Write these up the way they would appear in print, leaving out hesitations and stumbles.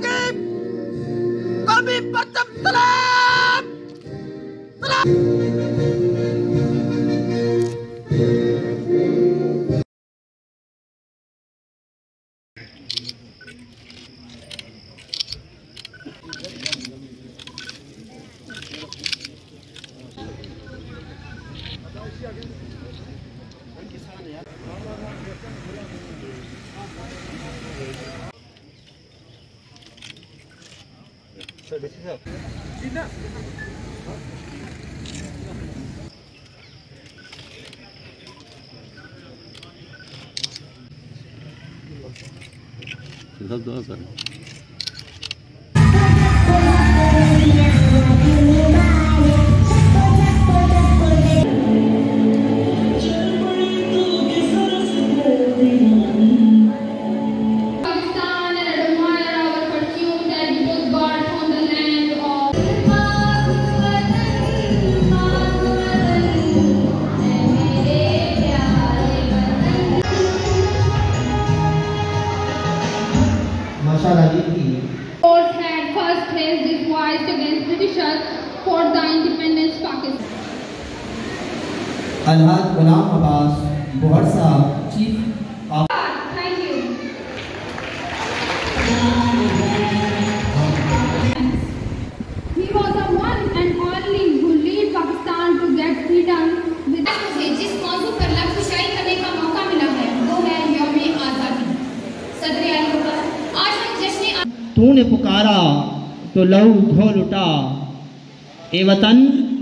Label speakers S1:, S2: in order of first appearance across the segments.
S1: की कौमी परचम सलाम सलाम।
S2: Force had first raised its voice against Britishers for the independence Pakistan.
S3: Alhaj Ghulam Abbas Bohar Sahab, Chief of
S2: Thank you. He was the one and only who led Pakistan to get freedom.
S4: मुझे जिस मौजू पर लफ्ज़शाई करने का मौका मिला है वो है यौम आज़ादी। सदर आला आज हम जश्न
S3: तूने पुकारा तो लहू घोल उठा, ए वतन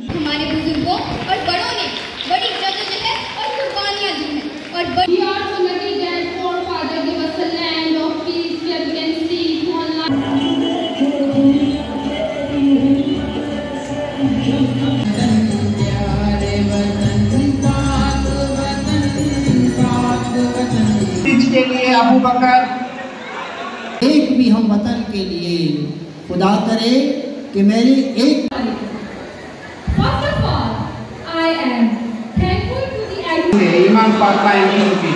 S4: हमारे बुजुर्गों और बड़ों ने बड़ी जद्दोजहद और कुर्बानियां दी हैं और
S2: We are so lucky that forefathers gave us a land of peace where we can sleep one night.
S1: के लिए अबू बकर
S3: एक भी हम वतन के लिए खुदा करे कि मेरी एक
S2: First of all, I am thankful to the
S1: ईमान पाक कायम की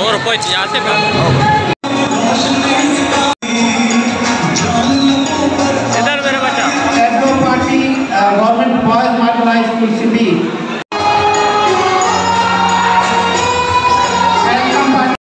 S1: और कोई यहाँ से